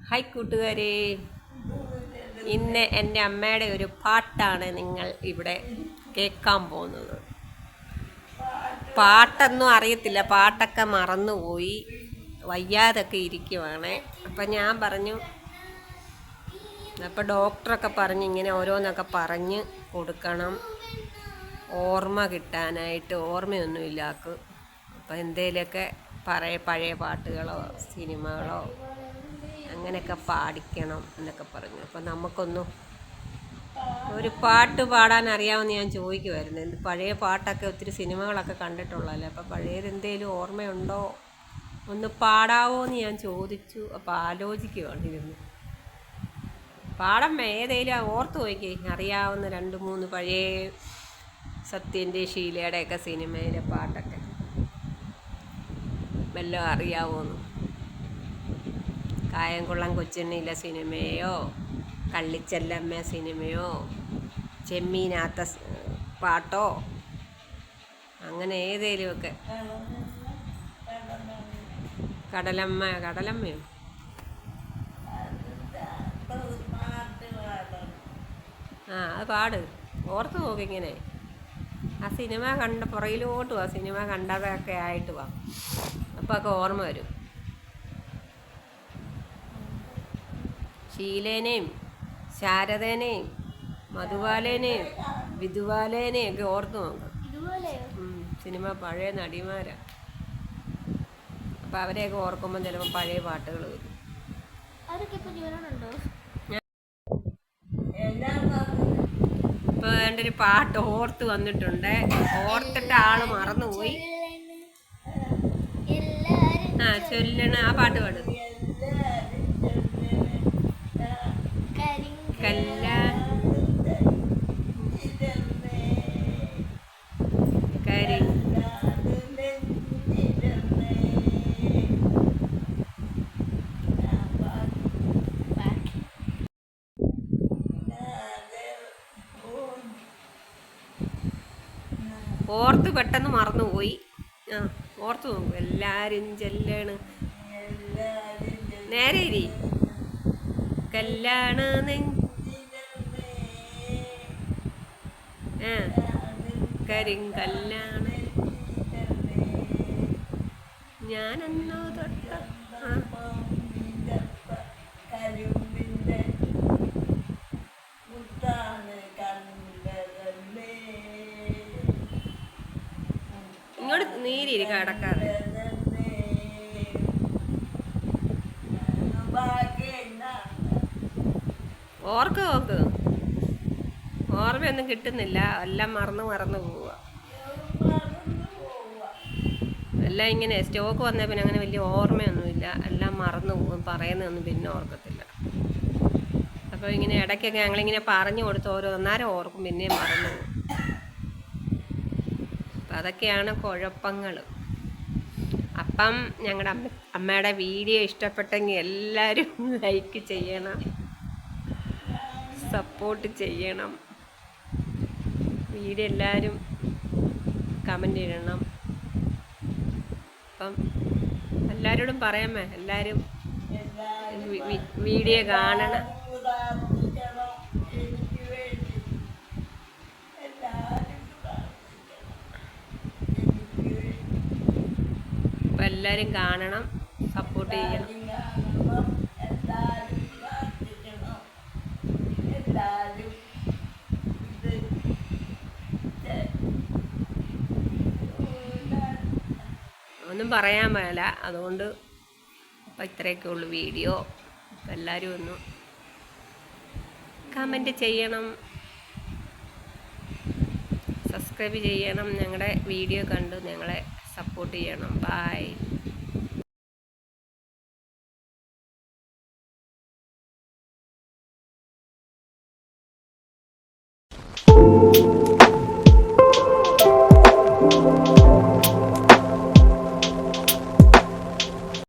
Hi കൂട്ടുകാരെ, ഇന്ന് എൻ്റെ അമ്മയുടെ ഒരു പാട്ടാണ് നിങ്ങൾ ഇവിടെ കേൾക്കാൻ പോകുന്നത്. പാട്ടൊന്നും അറിയത്തില്ല, പാട്ടൊക്കെ മറന്നുപോയി, വയ്യാതൊക്കെ ഇരിക്കുവാണ്. അപ്പം ഞാൻ പറഞ്ഞു, അപ്പോൾ ഡോക്ടറൊക്കെ പറഞ്ഞ് ഇങ്ങനെ ഓരോന്നൊക്കെ പറഞ്ഞ് കൊടുക്കണം, ഓർമ്മ കിട്ടാനായിട്ട്. ഓർമ്മയൊന്നുമില്ലാക്ക്. അപ്പോൾ എന്തേലുമൊക്കെ പഴയ പാട്ടുകളോ സിനിമകളോ അങ്ങനെയൊക്കെ പാടിക്കണം എന്നൊക്കെ പറഞ്ഞു. അപ്പം നമുക്കൊന്നും ഒരു പാട്ട് പാടാൻ അറിയാമെന്ന് ഞാൻ ചോദിക്കുമായിരുന്നു. പഴയ പാട്ടൊക്കെ ഒത്തിരി സിനിമകളൊക്കെ കണ്ടിട്ടുള്ളതല്ലേ, അപ്പം പഴയതെന്തേലും ഓർമ്മയുണ്ടോ, ഒന്ന് പാടാവോ എന്ന് ഞാൻ ചോദിച്ചു. അപ്പോൾ ആലോചിക്കുവാണ് ഇരുന്ന്. പാടമ്മ ഏതേലും ഓർത്ത് നോക്കി അറിയാവുന്ന 2-3 പഴയ സത്യൻ്റെ ഷീലയുടെയൊക്കെ സിനിമയിലെ പാട്ടൊക്കെ വല്ലതും അറിയാവോന്ന്. കായംകുളം കൊച്ചുണ്ണിയിലെ സിനിമയോ, കള്ളിച്ചെല്ലമ്മ സിനിമയോ, ചെമ്മീനാത്ത പാട്ടോ, അങ്ങനെ ഏതേലുമൊക്കെ. കടലമ്മയോ? അത് പാട്, ഓർത്ത് നോക്കിങ്ങനെ. ആ സിനിമ കണ്ട പുറയിലോട്ട് വാ, സിനിമ കണ്ടതൊക്കെ ആയിട്ട് വാ, അപ്പോൾ ഒക്കെ ഓർമ്മ വരും. ഷീലേനെയും ശാരദേനെയും മധുബാലേനെയും വിധുബാലേനെയും ഒക്കെ ഓർത്ത് നോക്കാം. സിനിമ പഴയ നടിമാരാ. അപ്പം അവരെയൊക്കെ ഓർക്കുമ്പോൾ ചിലപ്പോൾ പഴയ പാട്ടുകൾ വരും. ഇപ്പോൾ എൻ്റെ ഒരു പാട്ട് ഓർത്ത് വന്നിട്ടുണ്ട്. ഓർത്തിട്ട് ആള് മറന്നുപോയി. ചൊല്ലണ ആ പാട്ട് പാടും. ഓർത്ത് പെട്ടെന്ന് മറന്നുപോയി. ഓർത്ത് നോക്കും. എല്ലാരും ചെല്ലാണ് നേരെ ഇരി കല്യാണ കരിങ്കല്യാണ ഞാനെന്നോ തൊട്ട ഇങ്ങോട്ട് നീരിരി കടക്കാതെ. ഓർക്ക് നോക്ക്, ഓർമ്മയൊന്നും കിട്ടുന്നില്ല. എല്ലാം മറന്നു പോവുക. എല്ലാം ഇങ്ങനെ സ്റ്റോക്ക് വന്നാൽ പിന്നെ അങ്ങനെ വലിയ ഓർമ്മയൊന്നുമില്ല, എല്ലാം മറന്നു പോകും. പറയുന്നതൊന്നും പിന്നെ ഓർക്കത്തില്ല. അപ്പോൾ ഇങ്ങനെ ഇടയ്ക്കൊക്കെ ഞങ്ങളിങ്ങനെ പറഞ്ഞു കൊടുത്ത് അന്നേരം ഓർക്കും, പിന്നെയും മറന്നു പോകും. അപ്പം അതൊക്കെയാണ് കുഴപ്പങ്ങൾ. അപ്പം ഞങ്ങളുടെ അമ്മയുടെ വീഡിയോ ഇഷ്ടപ്പെട്ടെങ്കിൽ എല്ലാവരും ലൈക്ക് ചെയ്യണം, സപ്പോർട്ട് ചെയ്യണം. വീഡിയോ എല്ലാവരും കമൻ്റ് ഇടണം. അപ്പം എല്ലാവരോടും പറയാമേ, എല്ലാവരും വീഡിയോ കാണണം. അപ്പം എല്ലാവരും കാണണം, സപ്പോർട്ട് ചെയ്യണം. ഒന്നും പറയാൻ മേല, അതുകൊണ്ട് അപ്പം ഇത്രയൊക്കെ ഉള്ളു വീഡിയോ. അപ്പം എല്ലാവരും ഒന്ന് കമൻറ്റ് ചെയ്യണം, സബ്സ്ക്രൈബ് ചെയ്യണം. ഞങ്ങളുടെ വീഡിയോ കണ്ട് ഞങ്ങളെ സപ്പോർട്ട് ചെയ്യണം. ബായ്.